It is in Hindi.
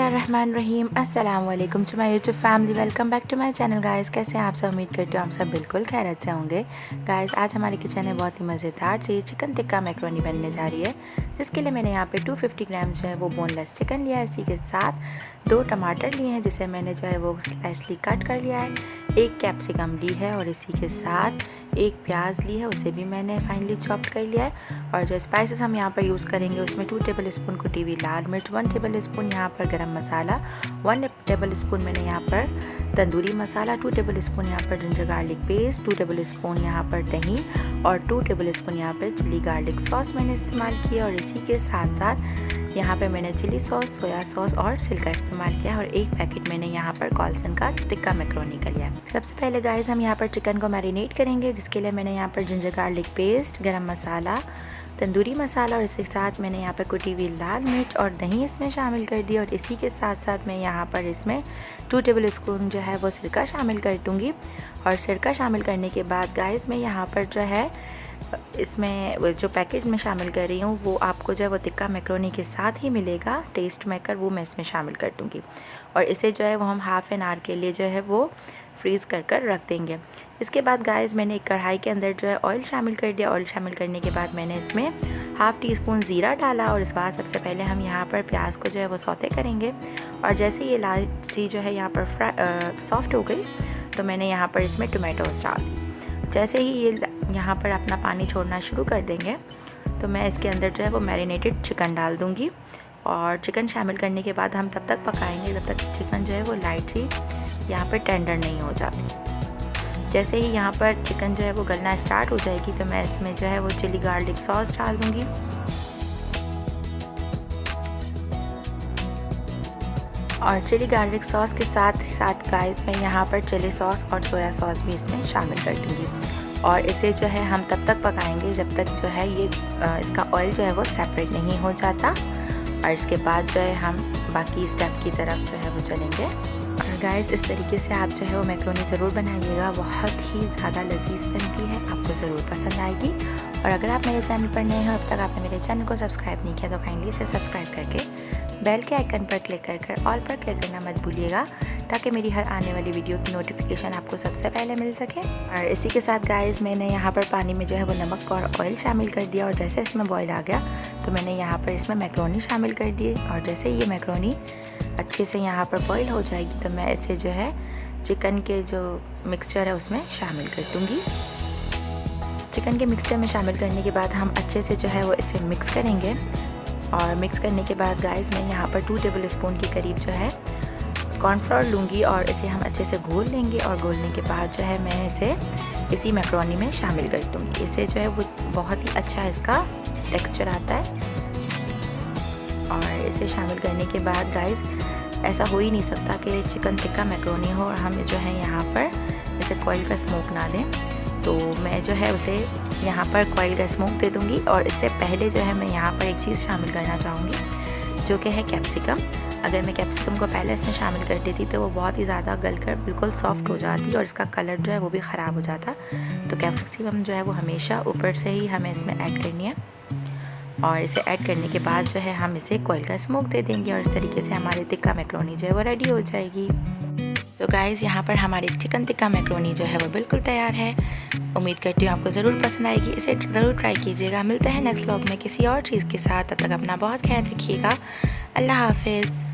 बिस्मिल्लाहिर्रहमानिर्रहीम। अस्सलाम वालेकुम to my YouTube family. Welcome back to my channel guys. कैसे हैं आप सब? उम्मीद करती हूँ आप सब बिल्कुल खैरियत से होंगे। गाइस आज हमारे किचन में बहुत ही मज़ेदार सी चिकन टिक्का मैक्रोनी बनने जा रही है, जिसके लिए मैंने यहाँ पे 250 ग्राम जो है वो बोनलेस चिकन लिया है। इसी के साथ 2 टमाटर लिए हैं जिसे मैंने जो है वो स्लाइसली कट कर लिया है, 1 कैप्सिकम ली है और इसी के साथ 1 प्याज ली है, उसे भी मैंने फाइनली चॉप्ड कर लिया है। और जो स्पाइसेस हम यहाँ पर यूज़ करेंगे उसमें 2 टेबल स्पून कुटी हुई लाल मिर्च, 1 टेबल स्पून यहाँ पर गरम मसाला, 1 टेबल स्पून मैंने यहाँ पर तंदूरी मसाला, 2 टेबल स्पून यहाँ पर ginger garlic paste, 2 table spoon यहाँ पर दही और 2 टेबल स्पून यहाँ पर चिली गार्लिक सॉस मैंने इस्तेमाल किया। और इसी के साथ साथ यहाँ पे मैंने चिली सॉस, सोया सॉस और सिरका इस्तेमाल किया और 1 पैकेट मैंने यहाँ पर कॉल्सन का टिक्का मैक्रोनी का लिया। सबसे पहले गाइस हम यहाँ पर चिकन को मैरिनेट करेंगे, जिसके लिए मैंने यहाँ पर जिंजर गार्लिक पेस्ट, गरम मसाला, तंदूरी मसाला और इसके साथ मैंने यहाँ पर कुटी हुई लाल मिर्च और दही इसमें शामिल कर दी। और इसी के साथ साथ मैं यहाँ पर इसमें 2 टेबल स्पून जो है वो सिरका शामिल कर दूँगी। और सिरका शामिल करने के बाद गाइस मैं यहाँ पर जो है इसमें जो पैकेट में शामिल कर रही हूँ वो आपको जो है वो टिक्का मैक्रोनी के साथ ही मिलेगा, टेस्ट मेकर, वो मैं इसमें शामिल कर दूँगी। और इसे जो है वो हम हाफ़ एन आवर के लिए जो है वो फ्रीज़ कर रख देंगे। इसके बाद गाइस मैंने एक कढ़ाई के अंदर जो है ऑयल शामिल कर दिया। ऑयल शामिल करने के बाद मैंने इसमें हाफ़ टी स्पून ज़ीरा डाला और इस बाद सबसे पहले हम यहाँ पर प्याज को जो है वो सौते करेंगे। और जैसे ये इलायची जो है यहाँ पर सॉफ्ट हो गई तो मैंने यहाँ पर इसमें टोमेटोज़ डाल दी। जैसे ही ये यहाँ पर अपना पानी छोड़ना शुरू कर देंगे तो मैं इसके अंदर जो है वो मैरिनेटेड चिकन डाल दूँगी। और चिकन शामिल करने के बाद हम तब तक पकाएंगे जब तक चिकन जो है वो लाइट सी यहाँ पर टेंडर नहीं हो जाती। जैसे ही यहाँ पर चिकन जो है वो गलना स्टार्ट हो जाएगी तो मैं इसमें जो है वो चिली गार्लिक सॉस डाल दूँगी। और चिली गार्लिक सॉस के साथ गाइस मैं यहाँ पर चिली सॉस और सोया सॉस भी इसमें शामिल कर दूँगी। और इसे जो है हम तब तक पकाएंगे जब तक जो है ये इसका ऑयल जो है वो सेपरेट नहीं हो जाता। और इसके बाद जो है हम बाकी स्टेप की तरफ जो है वो चलेंगे। और गाइस इस तरीके से आप जो है वो मैक्रोनी ज़रूर बनाइएगा, बहुत ही ज़्यादा लजीज बनती है, आपको ज़रूर पसंद आएगी। और अगर आप मेरे चैनल पर नए हो, अब तक आपने मेरे चैनल को सब्सक्राइब नहीं किया तो काइंडली इसे सब्सक्राइब करके बेल के आइकन पर क्लिक कर ऑल पर क्लिक करना मत भूलिएगा, ताकि मेरी हर आने वाली वीडियो की नोटिफिकेशन आपको सबसे पहले मिल सके। और इसी के साथ गाइस मैंने यहाँ पर पानी में जो है वो नमक और ऑयल शामिल कर दिया। और जैसे इसमें बॉयल आ गया तो मैंने यहाँ पर इसमें मैक्रोनी शामिल कर दी। और जैसे ये मैक्रोनी अच्छे से यहाँ पर बॉयल हो जाएगी तो मैं इसे जो है चिकन के जो मिक्सचर है उसमें शामिल कर दूँगी। चिकन के मिक्सचर में शामिल करने के बाद हम अच्छे से जो है वो इसे मिक्स करेंगे। और मिक्स करने के बाद गाइस मैं यहाँ पर 2 टेबल स्पून के करीब जो है कॉर्नफ्लोर लूँगी और इसे हम अच्छे से घोल लेंगे। और घोलने के बाद जो है मैं इसे इसी मैक्रोनी में शामिल कर दूँगी। इससे जो है वो बहुत ही अच्छा इसका टेक्सचर आता है। और इसे शामिल करने के बाद गाइस ऐसा हो ही नहीं सकता कि चिकन टिक्का मैक्रोनी हो और हम जो है यहाँ पर इसे कॉइल का स्मोक ना दें। तो मैं जो है उसे यहाँ पर कॉइल का स्मोक दे दूँगी। और इससे पहले जो है मैं यहाँ पर एक चीज़ शामिल करना चाहूँगी, जो कि है कैप्सिकम। अगर मैं कैप्सिकम को पहले इसमें शामिल कर देती तो वो बहुत ही ज़्यादा गलकर बिल्कुल सॉफ्ट हो जाती और इसका कलर जो है वो भी ख़राब हो जाता। तो कैप्सिकम जो है वो हमेशा ऊपर से ही हमें इसमें ऐड करनी है। और इसे ऐड करने के बाद जो है हम इसे कॉइल का स्मोक दे देंगे और इस तरीके से हमारी टिक्का मैक्रोनी जो है वो रेडी हो जाएगी। तो गाइज़ यहाँ पर हमारी चिकन टिक्का मैक्रोनी जो है वो बिल्कुल तैयार है। उम्मीद करती हूँ आपको ज़रूर पसंद आएगी, इसे ज़रूर ट्राई कीजिएगा। मिलते हैं नेक्स्ट व्लॉग में किसी और चीज़ के साथ, तब तक अपना बहुत ख्याल रखिएगा। अल्लाह हाफिज़।